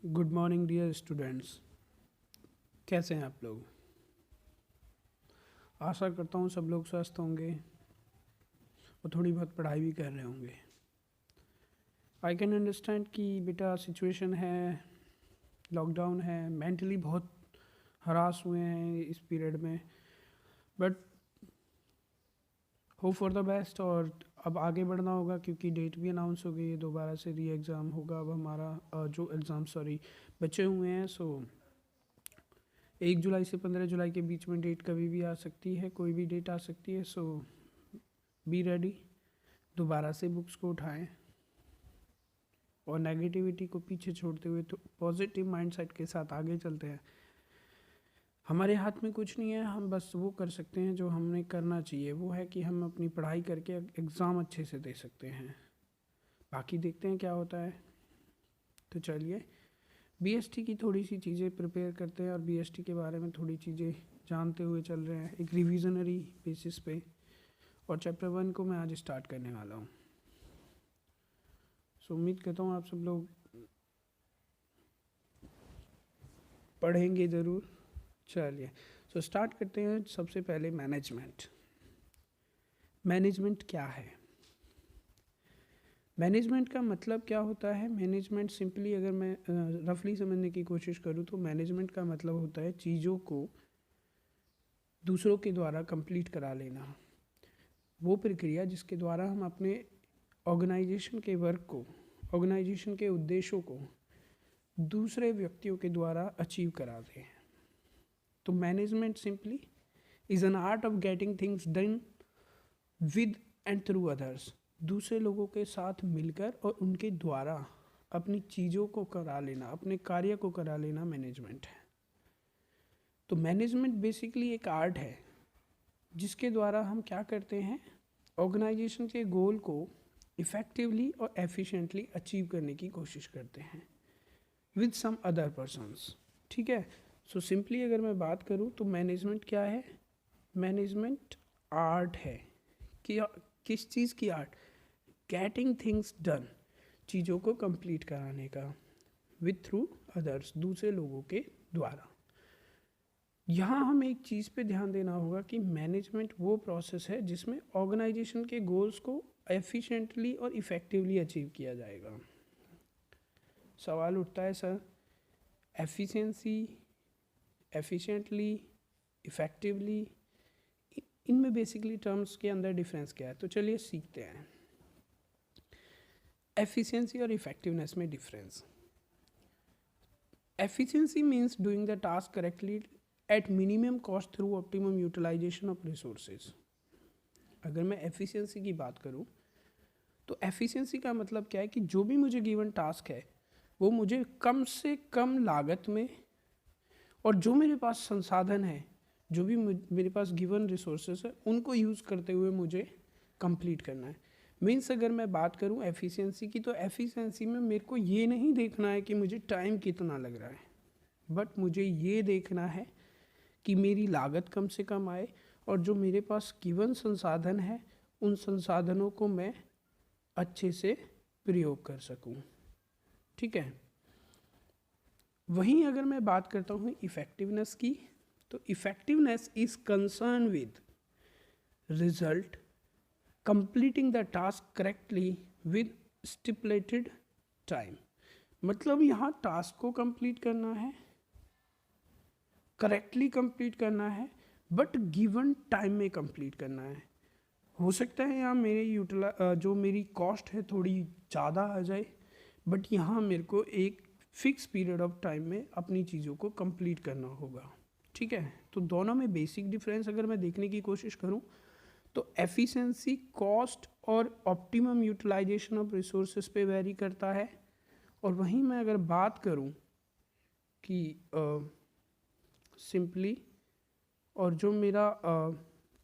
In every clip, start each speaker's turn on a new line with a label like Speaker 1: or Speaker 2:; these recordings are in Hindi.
Speaker 1: Good morning dear students. कैसे हैं आप लोग? आशा करता हूँ सब लोग स्वस्थ होंगे और थोड़ी बहुत पढ़ाई भी कर रहे होंगे। आई कैन अंडरस्टैंड कि बेटा सिचुएशन है, लॉकडाउन है, मेंटली बहुत हरास हुए हैं इस पीरियड में, but hope for the best. और अब आगे बढ़ना होगा क्योंकि डेट भी अनाउंस हो गई है, दोबारा से री एग्ज़ाम होगा। अब हमारा जो एग्ज़ाम बचे हुए हैं, सो 1 जुलाई से 15 जुलाई के बीच में डेट कभी भी आ सकती है, कोई भी डेट आ सकती है। सो बी रेडी, दोबारा से बुक्स को उठाएं और नेगेटिविटी को पीछे छोड़ते हुए तो पॉजिटिव माइंडसेट के साथ आगे चलते हैं। हमारे हाथ में कुछ नहीं है, हम बस वो कर सकते हैं जो हमने करना चाहिए, वो है कि हम अपनी पढ़ाई करके एग्ज़ाम अच्छे से दे सकते हैं। बाकी देखते हैं क्या होता है। तो चलिए बीएसटी की थोड़ी सी चीज़ें प्रिपेयर करते हैं और बीएसटी के बारे में थोड़ी चीज़ें जानते हुए चल रहे हैं एक रिविजनरी बेसिस पे। और चैप्टर 1 को मैं आज स्टार्ट करने वाला हूँ। सो उम्मीद करता हूँ आप सब लोग पढ़ेंगे ज़रूर। चलिए सो स्टार्ट करते हैं। सबसे पहले मैनेजमेंट। मैनेजमेंट क्या है? मैनेजमेंट का मतलब क्या होता है? मैनेजमेंट सिंपली अगर मैं रफली समझने की कोशिश करूँ तो मैनेजमेंट का मतलब होता है चीज़ों को दूसरों के द्वारा कंप्लीट करा लेना। वो प्रक्रिया जिसके द्वारा हम अपने ऑर्गेनाइजेशन के वर्क को, ऑर्गेनाइजेशन के उद्देश्यों को दूसरे व्यक्तियों के द्वारा अचीव कराते हैं। तो management simply is an art of getting things done with and through others. दूसरे लोगों के साथ मिलकर और उनके द्वारा अपनी चीज़ों को करा लेना, अपने कार्य को करा लेना मैनेजमेंट है। तो मैनेजमेंट बेसिकली एक आर्ट है जिसके द्वारा हम क्या करते हैं, ऑर्गेनाइजेशन के गोल को इफ़ेक्टिवली और एफिशिएंटली अचीव करने की कोशिश करते हैं विद सम अदर पर्सन्स। ठीक है। सो सिंपली अगर मैं बात करूँ तो मैनेजमेंट क्या है? मैनेजमेंट आर्ट है कि किस चीज़ की आर्ट? गेटिंग थिंग्स डन, चीज़ों को कंप्लीट कराने का, विद थ्रू अदर्स, दूसरे लोगों के द्वारा। यहाँ हम एक चीज़ पे ध्यान देना होगा कि मैनेजमेंट वो प्रोसेस है जिसमें ऑर्गेनाइजेशन के गोल्स को एफिशिएंटली और इफ़ेक्टिवली अचीव किया जाएगा। सवाल उठता है सर, एफिशिएंसी, एफिशिएंटली, इफ़ेक्टिवली, इनमें बेसिकली टर्म्स के अंदर डिफरेंस क्या है? तो चलिए सीखते हैं। एफिशिएंसी और इफ़ेक्टिवनेस में difference. Efficiency means doing the task correctly at minimum cost through optimum utilisation of resources. अगर मैं एफिशिएंसी की बात करूं तो एफिशिएंसी का मतलब क्या है कि जो भी मुझे गिवन टास्क है वो मुझे कम से कम लागत में और जो मेरे पास संसाधन है, जो भी मेरे पास गिवन रिसोर्सेज है, उनको यूज़ करते हुए मुझे कंप्लीट करना है। मीन्स अगर मैं बात करूं एफिशिएंसी की, तो एफिशिएंसी में मेरे को ये नहीं देखना है कि मुझे टाइम कितना लग रहा है, बट मुझे ये देखना है कि मेरी लागत कम से कम आए और जो मेरे पास गिवन संसाधन है उन संसाधनों को मैं अच्छे से प्रयोग कर सकूं। ठीक है। वहीं अगर मैं बात करता हूँ इफ़ेक्टिवनेस की, तो effectiveness is concern with result, completing the task correctly with stipulated time. मतलब यहाँ टास्क को कंप्लीट करना है, करेक्टली कंप्लीट करना है, बट गिवन टाइम में कंप्लीट करना है। हो सकता है यहाँ मेरे जो मेरी कॉस्ट है थोड़ी ज़्यादा आ जाए, बट यहाँ मेरे को एक फिक्स पीरियड ऑफ टाइम में अपनी चीज़ों को कंप्लीट करना होगा। ठीक है। तो दोनों में बेसिक डिफरेंस अगर मैं देखने की कोशिश करूँ तो एफिशिएंसी कॉस्ट और ऑप्टिमम यूटिलाइजेशन ऑफ रिसोर्सेज पे वेरी करता है। और वहीं मैं अगर बात करूँ कि सिंपली और जो मेरा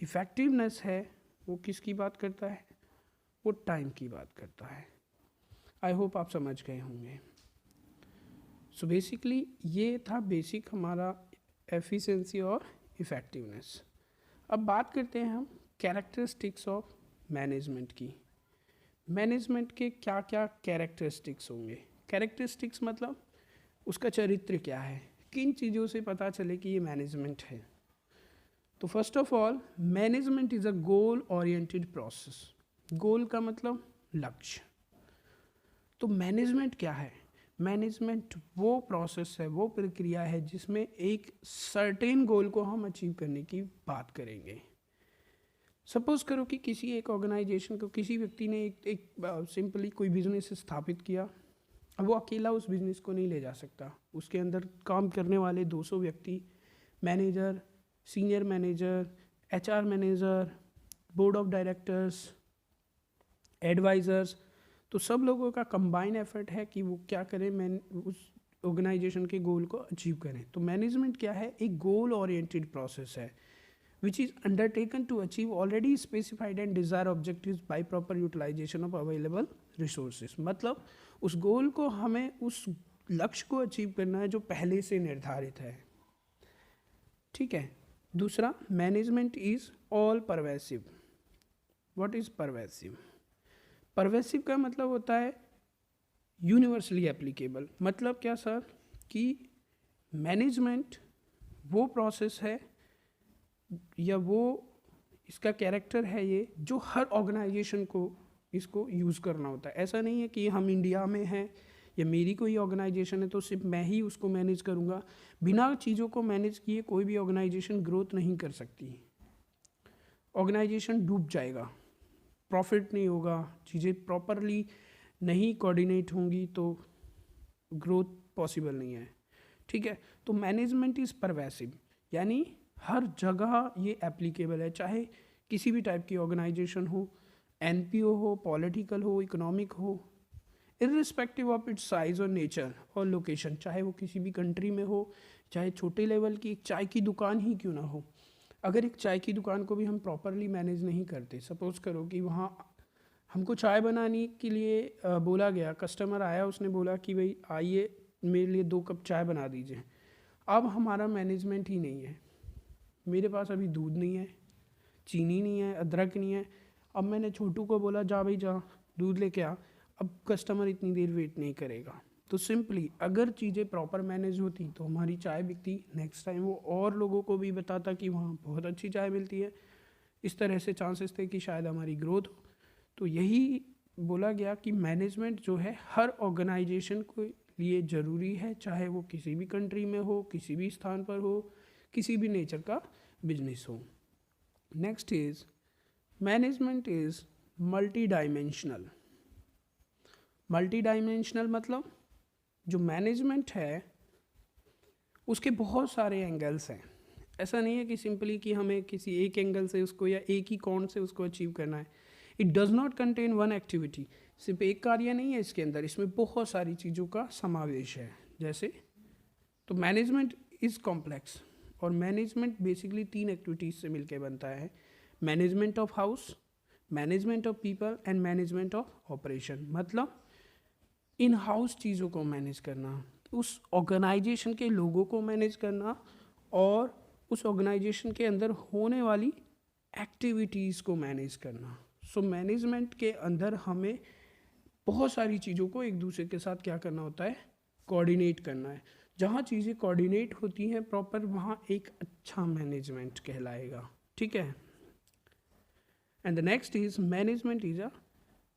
Speaker 1: इफ़ेक्टिवनेस है वो किसकी बात करता है? वो टाइम की बात करता है। आई होप आप समझ गए होंगे। सो बेसिकली ये था बेसिक हमारा एफिशिएंसी और इफ़ेक्टिवनेस। अब बात करते हैं हम कैरेक्टरिस्टिक्स ऑफ मैनेजमेंट की। मैनेजमेंट के क्या क्या कैरेक्टरिस्टिक्स होंगे? कैरेक्टरिस्टिक्स मतलब उसका चरित्र क्या है, किन चीज़ों से पता चले कि ये मैनेजमेंट है। तो first of all, management is a goal oriented process. Goal का मतलब लक्ष्य। तो मैनेजमेंट क्या है? मैनेजमेंट वो प्रोसेस है, वो प्रक्रिया है जिसमें एक सर्टेन गोल को हम अचीव करने की बात करेंगे। सपोज करो कि किसी एक ऑर्गेनाइजेशन को, किसी व्यक्ति ने एक सिंपली कोई बिजनेस स्थापित किया। अब वो अकेला उस बिजनेस को नहीं ले जा सकता, उसके अंदर काम करने वाले 200 व्यक्ति, manager, senior manager, HR manager, board of directors, advisers, तो सब लोगों का कंबाइन एफर्ट है कि वो क्या करें, उस ऑर्गेनाइजेशन के गोल को अचीव करें। तो मैनेजमेंट क्या है? एक गोल ओरिएंटेड प्रोसेस है which is undertaken to achieve already specified and desired objectives by proper utilization of available resources। मतलब उस गोल को हमें उस लक्ष्य को अचीव करना है जो पहले से निर्धारित है। ठीक है। दूसरा, management is all pervasive. What is pervasive? Pervasive का मतलब होता है यूनिवर्सली एप्लीकेबल। मतलब क्या सर? कि मैनेजमेंट वो प्रोसेस है या वो इसका कैरेक्टर है ये, जो हर ऑर्गेनाइजेशन को इसको यूज़ करना होता है। ऐसा नहीं है कि हम इंडिया में हैं या मेरी कोई ऑर्गेनाइजेशन है तो सिर्फ मैं ही उसको मैनेज करूँगा। बिना चीज़ों को मैनेज किए कोई भी ऑर्गेनाइजेशन ग्रोथ नहीं कर सकती। ऑर्गेनाइजेशन डूब जाएगा, प्रॉफिट नहीं होगा, चीज़ें प्रॉपरली नहीं कोऑर्डिनेट होंगी तो ग्रोथ पॉसिबल नहीं है। ठीक है। तो मैनेजमेंट इज़ परवेसिव, यानी हर जगह ये एप्लीकेबल है, चाहे किसी भी टाइप की ऑर्गेनाइजेशन हो, एनपीओ हो, पॉलिटिकल हो, इकोनॉमिक हो, इर्रिस्पेक्टिव ऑफ इट्स साइज और नेचर और लोकेशन। चाहे वो किसी भी कंट्री में हो, चाहे छोटे लेवल की एक चाय की दुकान ही क्यों ना हो। अगर एक चाय की दुकान को भी हम प्रॉपरली मैनेज नहीं करते, सपोज़ करो कि वहाँ हमको चाय बनाने के लिए बोला गया, कस्टमर आया, उसने बोला कि भाई आइए मेरे लिए 2 कप चाय बना दीजिए। अब हमारा मैनेजमेंट ही नहीं है, मेरे पास अभी दूध नहीं है, चीनी नहीं है, अदरक नहीं है। अब मैंने छोटू को बोला जा भाई जा दूध लेके आ, अब कस्टमर इतनी देर वेट नहीं करेगा। तो सिंपली अगर चीज़ें प्रॉपर मैनेज होती तो हमारी चाय बिकती, नेक्स्ट टाइम वो और लोगों को भी बताता कि वहाँ बहुत अच्छी चाय मिलती है। इस तरह से चांसेस थे कि शायद हमारी ग्रोथ हो। तो यही बोला गया कि मैनेजमेंट जो है हर ऑर्गेनाइजेशन को लिए ज़रूरी है, चाहे वो किसी भी कंट्री में हो, किसी भी स्थान पर हो, किसी भी नेचर का बिजनेस हो। Next is management is multi dimensional. Multi dimensional मतलब जो मैनेजमेंट है उसके बहुत सारे एंगल्स हैं। ऐसा नहीं है कि सिंपली कि हमें किसी एक एंगल से उसको या एक ही कौन से उसको अचीव करना है। It does not contain one activity. सिर्फ एक कार्य नहीं है इसके अंदर, इसमें बहुत सारी चीज़ों का समावेश है। जैसे तो मैनेजमेंट इज़ कॉम्प्लेक्स, और मैनेजमेंट बेसिकली 3 एक्टिविटीज़ से मिलकर बनता है। Management of house, management of people and management of operation. मतलब इन हाउस चीज़ों को मैनेज करना, उस ऑर्गेनाइजेशन के लोगों को मैनेज करना, और उस ऑर्गेनाइजेशन के अंदर होने वाली एक्टिविटीज़ को मैनेज करना। सो मैनेजमेंट के अंदर हमें बहुत सारी चीज़ों को एक दूसरे के साथ क्या करना होता है, कोऑर्डिनेट करना है। जहाँ चीज़ें कोऑर्डिनेट होती हैं प्रॉपर, वहाँ एक अच्छा मैनेजमेंट कहलाएगा। ठीक है। And the next is management is a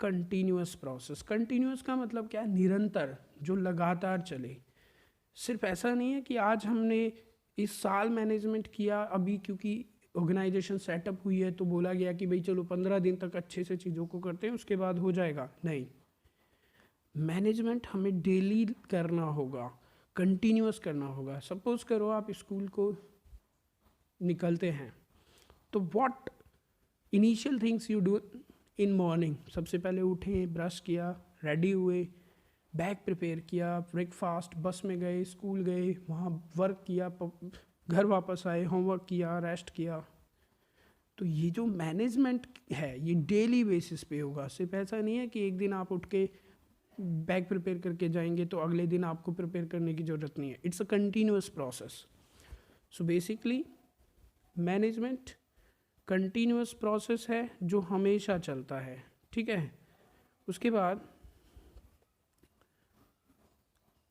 Speaker 1: continuous process. Continuous का मतलब क्या है? निरंतर, जो लगातार चले। सिर्फ ऐसा नहीं है कि आज हमने इस साल मैनेजमेंट किया, अभी क्योंकि ऑर्गेनाइजेशन सेटअप हुई है तो बोला गया कि भाई चलो 15 दिन तक अच्छे से चीज़ों को करते हैं, उसके बाद हो जाएगा। नहीं, मैनेजमेंट हमें डेली करना होगा, कंटिन्यूअस करना होगा। सपोज करो आप स्कूल को निकलते हैं, तो what initial things you do in morning. सबसे पहले उठे, ब्रश किया, रेडी हुए, बैग प्रिपेयर किया, ब्रेकफास्ट, बस में गए, स्कूल गए, वहाँ वर्क किया, घर वापस आए, होमवर्क किया, रेस्ट किया। तो ये जो मैनेजमेंट है ये डेली बेसिस पे होगा। सिर्फ ऐसा नहीं है कि एक दिन आप उठ के बैग प्रिपेयर करके जाएंगे तो अगले दिन आपको प्रिपेयर करने की ज़रूरत नहीं है। It's a continuous process. So basically management continuous process है जो हमेशा चलता है। ठीक है। उसके बाद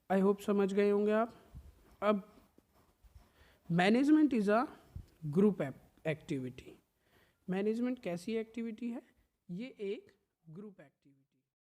Speaker 1: आई होप समझ गए होंगे आप। अब management is a group activity. Management कैसी एक्टिविटी है? ये एक ग्रुप एक्टिविटी